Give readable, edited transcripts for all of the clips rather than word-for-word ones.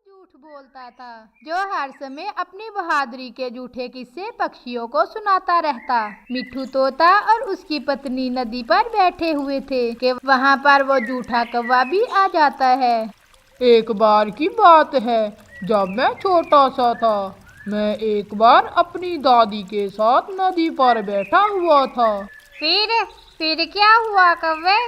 झूठ बोलता था, जो हर समय अपनी बहादुरी के झूठे किस्से पक्षियों को सुनाता रहता। मिट्ठू तोता और उसकी पत्नी नदी पर बैठे हुए थे कि वहाँ पर वो झूठा कौवा भी आ जाता है। एक बार की बात है, जब मैं छोटा सा था। मैं एक बार अपनी दादी के साथ नदी पर बैठा हुआ था। फिर क्या हुआ कौवे?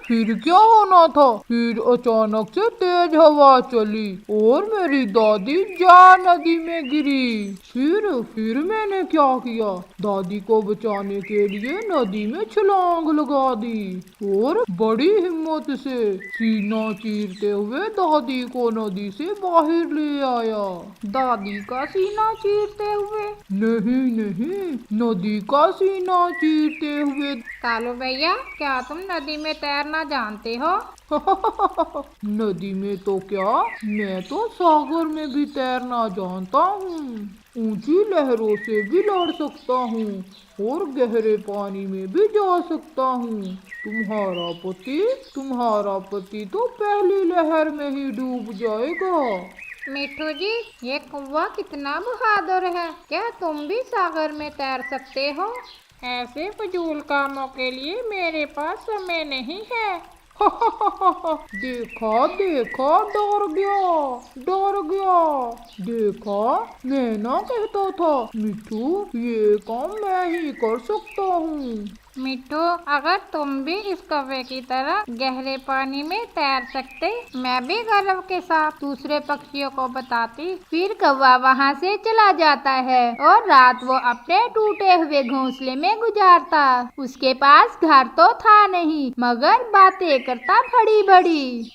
फिर क्या होना था। फिर अचानक से तेज हवा चली और मेरी दादी जा नदी में गिरी। फिर मैंने क्या किया, दादी को बचाने के लिए नदी में छलांग लगा दी और बड़ी हिम्मत से सीना चीरते हुए दादी को नदी से बाहर ले आया। दादी का सीना चीरते हुए? नहीं, नदी का सीना चीरते हुए। कालू भैया, क्या तुम नदी में तैरना जानते हो? नदी में तो क्या, मैं तो सागर में भी तैरना जानता हूँ। ऊंची लहरों से भी लड़ सकता हूँ और गहरे पानी में भी जा सकता हूँ। तुम्हारा पति तो पहली लहर में ही डूब जाएगा। मिट्ठू जी, ये कौवा कितना बहादुर है। क्या तुम भी सागर में तैर सकते हो? ऐसे फजूल कामों के लिए मेरे पास समय नहीं है। देखा, डर गया। देखा, मैं ना कहता था मिट्ठू, ये काम मैं ही कर सकता हूँ। मिट्ठू, अगर तुम भी इस कौवे की तरह गहरे पानी में तैर सकते, मैं भी गर्व के साथ दूसरे पक्षियों को बताती। फिर कौवा वहाँ से चला जाता है और रात वो अपने टूटे हुए घोंसले में गुजारता। उसके पास घर तो था नहीं, मगर बातें करता बड़ी बड़ी।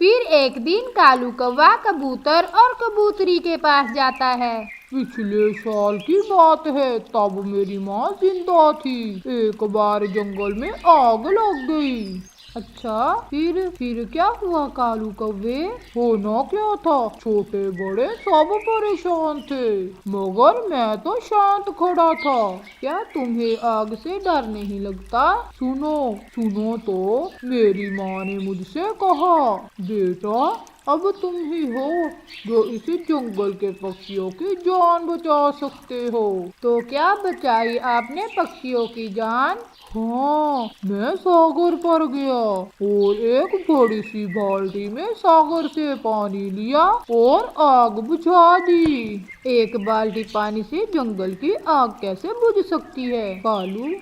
फिर एक दिन कालू कौवा कबूतर और कबूतरी के पास जाता है। पिछले साल की बात है, तब मेरी माँ जिंदा थी। एक बार जंगल में आग लग गई। अच्छा, फिर क्या हुआ कालू कौवे? होना क्या था, छोटे बड़े सब परेशान थे, मगर मैं तो शांत खड़ा था। क्या तुम्हें आग से डर नहीं लगता? सुनो तो, मेरी माँ ने मुझसे कहा, बेटा अब तुम ही हो जो इस जंगल के पक्षियों की जान बचा सकते हो। तो क्या बचाई आपने पक्षियों की जान? हाँ, मैं सागर पर गया और एक बड़ी सी बाल्टी में सागर से पानी लिया और आग बुझा दी। एक बाल्टी पानी से जंगल की आग कैसे बुझ सकती है कालू?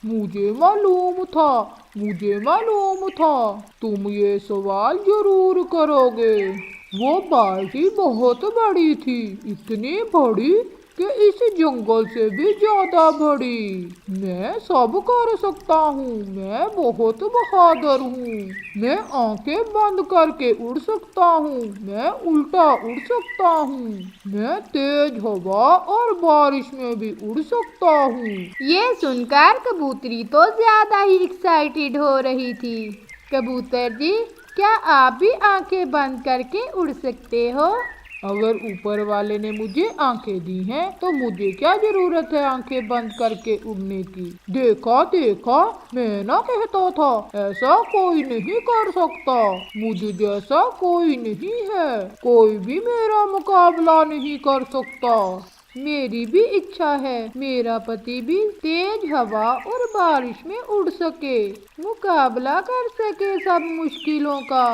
मुझे मालूम था तुम ये सवाल जरूर करोगे। वो बाल्टी बहुत बड़ी थी, इतनी बड़ी कि इस जंगल से भी ज्यादा बड़ी। मैं सब कर सकता हूँ, मैं बहुत बहादुर हूँ। मैं आंखें बंद करके उड़ सकता हूँ, मैं उल्टा उड़ सकता हूँ, मैं तेज हवा और बारिश में भी उड़ सकता हूँ। ये सुनकर कबूतरी तो ज्यादा ही एक्साइटेड हो रही थी। कबूतर जी, क्या आप भी आंखें बंद करके उड़ सकते हो? अगर ऊपर वाले ने मुझे आंखें दी हैं, तो मुझे क्या जरूरत है आंखें बंद करके उड़ने की। देखा, मैं ना कहता था, ऐसा कोई नहीं कर सकता। मुझ जैसा कोई नहीं है, कोई भी मेरा मुकाबला नहीं कर सकता। मेरी भी इच्छा है, मेरा पति भी तेज हवा और बारिश में उड़ सके, मुकाबला कर सके सब मुश्किलों का।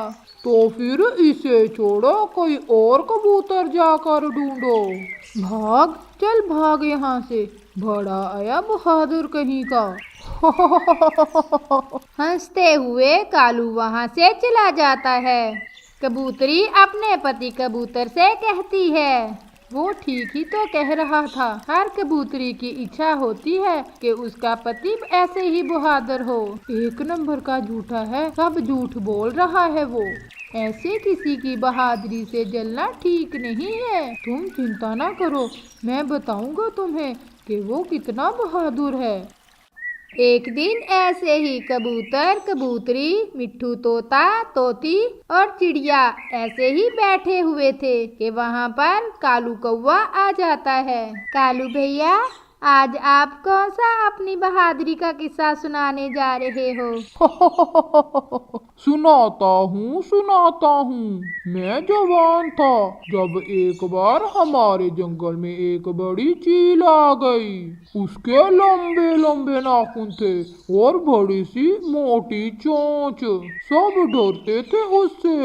तो फिर इसे छोड़ो, कोई और कबूतर जाकर ढूंढो। भाग यहाँ से, बड़ा आया बहादुर कहीं का। हंसते हुए कालू वहाँ से चला जाता है। कबूतरी अपने पति कबूतर से कहती है, वो ठीक ही तो कह रहा था, हर कबूतरी की इच्छा होती है कि उसका पति ऐसे ही बहादुर हो। एक नंबर का झूठा है, सब झूठ बोल रहा है वो। ऐसे किसी की बहादुरी से जलना ठीक नहीं है। तुम चिंता ना करो, मैं बताऊंगा तुम्हें कि वो कितना बहादुर है। एक दिन ऐसे ही कबूतर, कबूतरी, मिट्ठू तोता, तोती और चिड़िया ऐसे ही बैठे हुए थे कि वहाँ पर कालू कौवा आ जाता है। कालू भैया, आज आप कौन सा अपनी बहादुरी का किस्सा सुनाने जा रहे हो? सुनाता हूँ। मैं जवान था जब एक बार हमारे जंगल में एक बड़ी चील आ गई। उसके लंबे लंबे नाखून थे और बड़ी सी मोटी चोंच। सब डरते थे उससे।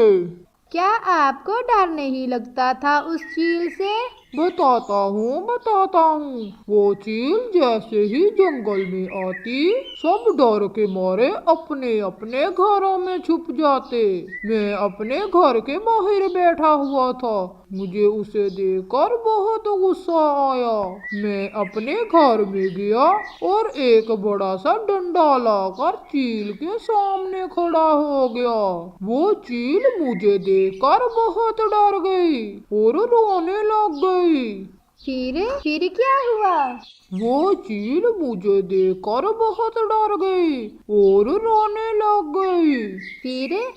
क्या आपको डर नहीं लगता था उस चील से? बताता हूँ। वो चील जैसे ही जंगल में आती, सब डर के मारे अपने अपने घरों में छुप जाते। मैं अपने घर के बाहर बैठा हुआ था। मुझे उसे देखकर बहुत गुस्सा आया। मैं अपने घर में गया और एक बड़ा सा डंडा लाकर चील के सामने खड़ा हो गया। वो चील मुझे देखकर बहुत डर गई और रोने लग गई। फिर क्या हुआ? वो चील मुझे देखकर बहुत डर गई और रोने लग गई।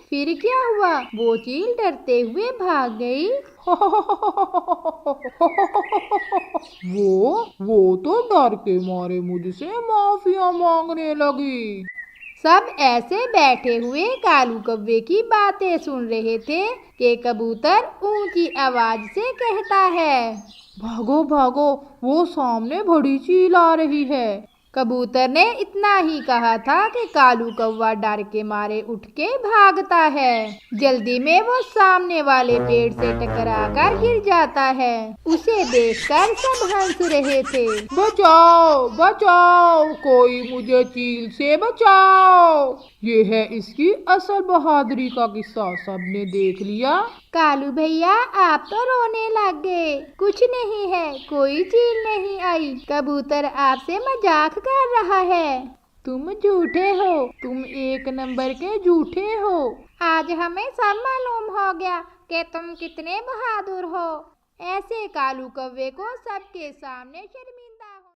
फिर क्या हुआ? वो चील डरते हुए भाग गई। वो तो डर के मारे मुझसे माफिया मांगने लगी। सब ऐसे बैठे हुए कालू कौवे की बातें सुन रहे थे कि कबूतर ऊंची आवाज से कहता है, भागो भागो, वो सामने बड़ी चील आ रही है। कबूतर ने इतना ही कहा था कि कालू कौवा डर के मारे उठ के भागता है। जल्दी में वो सामने वाले पेड़ से टकराकर गिर जाता है। उसे देखकर सब हंस रहे थे। बचाओ बचाओ, कोई मुझे चील से बचाओ। ये है इसकी असल बहादुरी का किस्सा। सबने देख लिया। कालू भैया, आप तो रोने लग गए। कुछ नहीं है, कोई चील नहीं आई। कबूतर आपसे मजाक कर रहा है। तुम झूठे हो, तुम एक नंबर के झूठे हो। आज हमें सब मालूम हो गया कि तुम कितने बहादुर हो। ऐसे कालू कौवे को सबके सामने शर्मिंदा